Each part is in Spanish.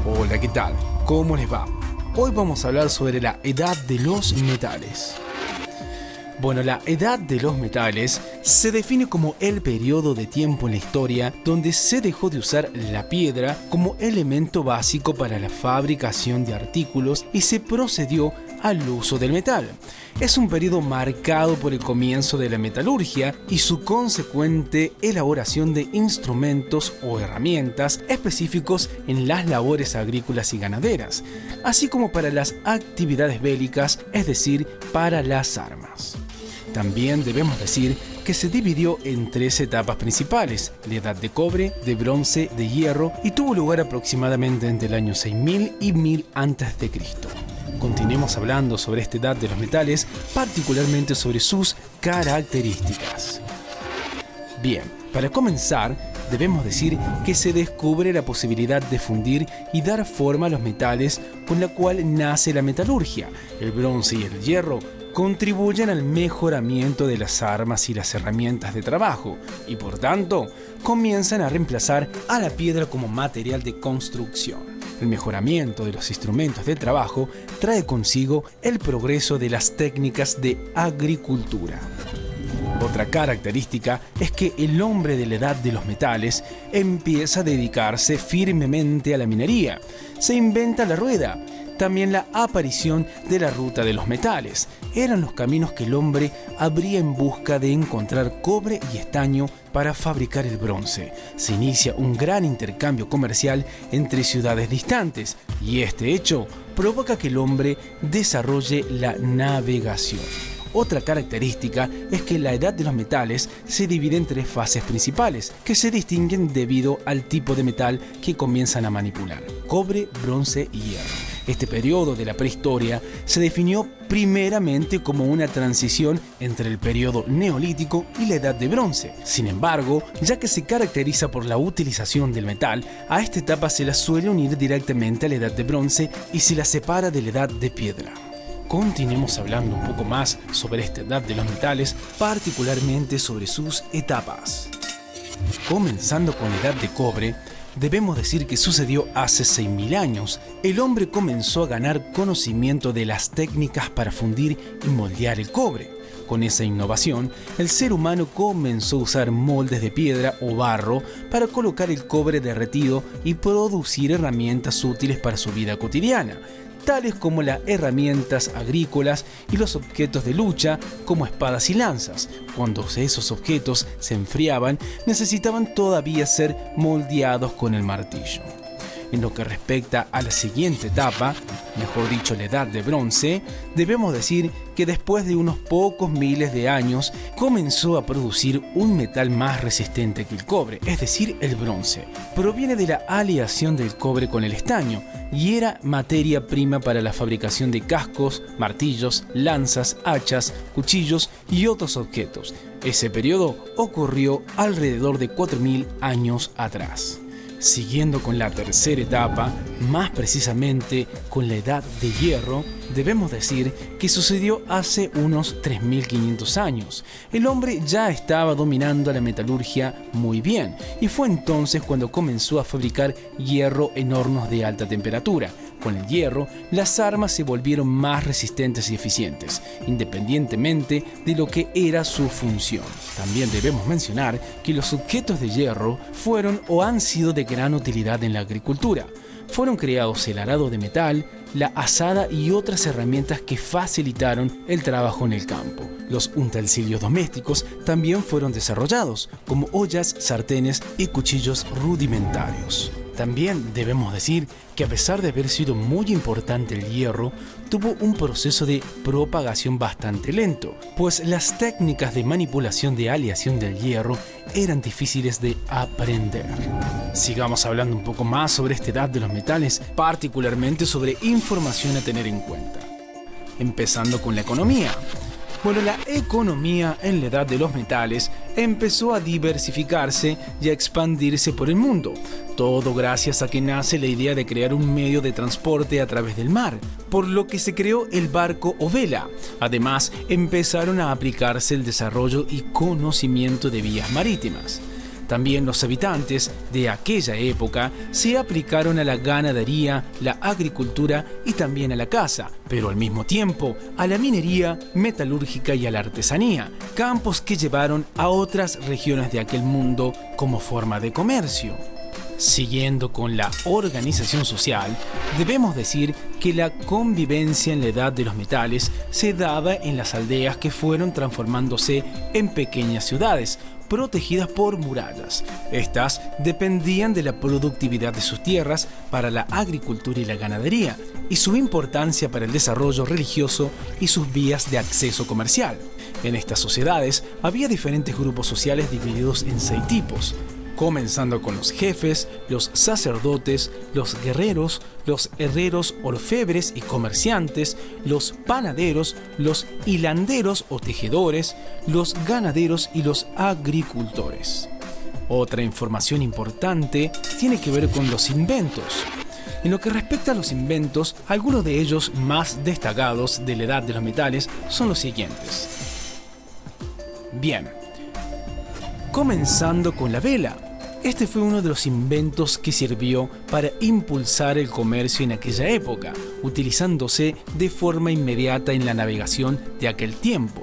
Hola, ¿qué tal? ¿Cómo les va? Hoy vamos a hablar sobre la edad de los metales. Bueno, la edad de los metales se define como el periodo de tiempo en la historia donde se dejó de usar la piedra como elemento básico para la fabricación de artículos y se procedió al uso del metal. Es un periodo marcado por el comienzo de la metalurgia y su consecuente elaboración de instrumentos o herramientas específicos en las labores agrícolas y ganaderas, así como para las actividades bélicas, es decir, para las armas. También debemos decir que se dividió en tres etapas principales: la edad de cobre, de bronce, de hierro, y tuvo lugar aproximadamente entre el año 6000 y 1000 a.C. Continuemos hablando sobre esta edad de los metales, particularmente sobre sus características. Bien, para comenzar, debemos decir que se descubre la posibilidad de fundir y dar forma a los metales, con la cual nace la metalurgia. El bronce y el hierro contribuyen al mejoramiento de las armas y las herramientas de trabajo, y por tanto, comienzan a reemplazar a la piedra como material de construcción. El mejoramiento de los instrumentos de trabajo trae consigo el progreso de las técnicas de agricultura. Otra característica es que el hombre de la edad de los metales empieza a dedicarse firmemente a la minería. Se inventa la rueda. También la aparición de la ruta de los metales. Eran los caminos que el hombre abría en busca de encontrar cobre y estaño para fabricar el bronce. Se inicia un gran intercambio comercial entre ciudades distantes, y este hecho provoca que el hombre desarrolle la navegación. Otra característica es que la edad de los metales se divide en tres fases principales, que se distinguen debido al tipo de metal que comienzan a manipular: cobre, bronce y hierro. Este periodo de la prehistoria se definió primeramente como una transición entre el periodo neolítico y la edad de bronce. Sin embargo, ya que se caracteriza por la utilización del metal, a esta etapa se la suele unir directamente a la edad de bronce y se la separa de la edad de piedra. Continuemos hablando un poco más sobre esta edad de los metales, particularmente sobre sus etapas. Comenzando con la edad de cobre, debemos decir que sucedió hace 6000 años. El hombre comenzó a ganar conocimiento de las técnicas para fundir y moldear el cobre. Con esa innovación, el ser humano comenzó a usar moldes de piedra o barro para colocar el cobre derretido y producir herramientas útiles para su vida cotidiana, tales como las herramientas agrícolas y los objetos de lucha como espadas y lanzas. Cuando esos objetos se enfriaban, necesitaban todavía ser moldeados con el martillo. En lo que respecta a la siguiente etapa, mejor dicho la edad de bronce, debemos decir que después de unos pocos miles de años comenzó a producir un metal más resistente que el cobre, es decir, el bronce. Proviene de la aleación del cobre con el estaño y era materia prima para la fabricación de cascos, martillos, lanzas, hachas, cuchillos y otros objetos. Ese periodo ocurrió alrededor de 4000 años atrás. Siguiendo con la tercera etapa, más precisamente con la edad de hierro, debemos decir que sucedió hace unos 3500 años. El hombre ya estaba dominando la metalurgia muy bien, y fue entonces cuando comenzó a fabricar hierro en hornos de alta temperatura. Con el hierro, las armas se volvieron más resistentes y eficientes, independientemente de lo que era su función. También debemos mencionar que los objetos de hierro fueron o han sido de gran utilidad en la agricultura. Fueron creados el arado de metal, la azada y otras herramientas que facilitaron el trabajo en el campo. Los utensilios domésticos también fueron desarrollados, como ollas, sartenes y cuchillos rudimentarios. También debemos decir que a pesar de haber sido muy importante el hierro, tuvo un proceso de propagación bastante lento, pues las técnicas de manipulación de aleación del hierro eran difíciles de aprender. Sigamos hablando un poco más sobre esta edad de los metales, particularmente sobre información a tener en cuenta. Empezando con la economía. Bueno, la economía en la edad de los metales empezó a diversificarse y a expandirse por el mundo, todo gracias a que nace la idea de crear un medio de transporte a través del mar, por lo que se creó el barco o vela. Además, empezaron a aplicarse el desarrollo y conocimiento de vías marítimas. También los habitantes de aquella época se aplicaron a la ganadería, la agricultura y también a la caza, pero al mismo tiempo a la minería, metalúrgica y a la artesanía, campos que llevaron a otras regiones de aquel mundo como forma de comercio. Siguiendo con la organización social, debemos decir que la convivencia en la edad de los metales se daba en las aldeas que fueron transformándose en pequeñas ciudades, protegidas por murallas. Estas dependían de la productividad de sus tierras para la agricultura y la ganadería, y su importancia para el desarrollo religioso y sus vías de acceso comercial. En estas sociedades había diferentes grupos sociales divididos en 6 tipos, comenzando con los jefes, los sacerdotes, los guerreros, los herreros, orfebres y comerciantes, los panaderos, los hilanderos o tejedores, los ganaderos y los agricultores. Otra información importante tiene que ver con los inventos. En lo que respecta a los inventos, algunos de ellos más destacados de la edad de los metales son los siguientes. Bien, comenzando con la vela. Este fue uno de los inventos que sirvió para impulsar el comercio en aquella época, utilizándose de forma inmediata en la navegación de aquel tiempo.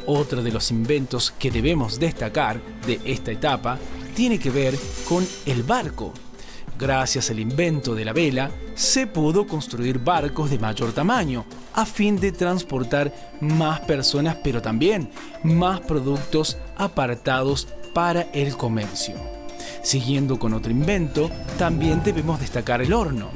Otro de los inventos que debemos destacar de esta etapa tiene que ver con el barco. Gracias al invento de la vela, se pudo construir barcos de mayor tamaño, a fin de transportar más personas, pero también más productos apartados para el comercio. Siguiendo con otro invento, también debemos destacar el horno.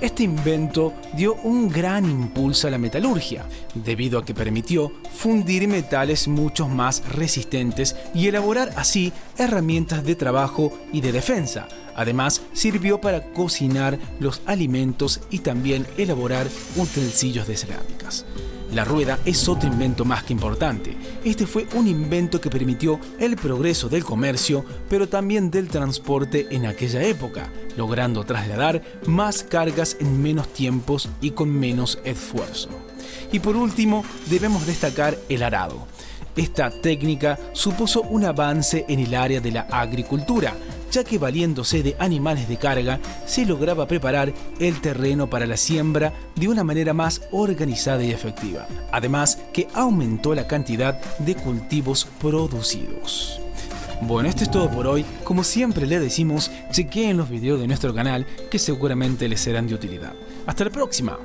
Este invento dio un gran impulso a la metalurgia, debido a que permitió fundir metales mucho más resistentes y elaborar así herramientas de trabajo y de defensa. Además, sirvió para cocinar los alimentos y también elaborar utensilios de cerámicas. La rueda es otro invento más que importante. Este fue un invento que permitió el progreso del comercio, pero también del transporte en aquella época, logrando trasladar más cargas en menos tiempos y con menos esfuerzo. Y por último, debemos destacar el arado. Esta técnica supuso un avance en el área de la agricultura, ya que valiéndose de animales de carga, se lograba preparar el terreno para la siembra de una manera más organizada y efectiva. Además, que aumentó la cantidad de cultivos producidos. Bueno, esto es todo por hoy. Como siempre le decimos, chequeen los videos de nuestro canal que seguramente les serán de utilidad. ¡Hasta la próxima!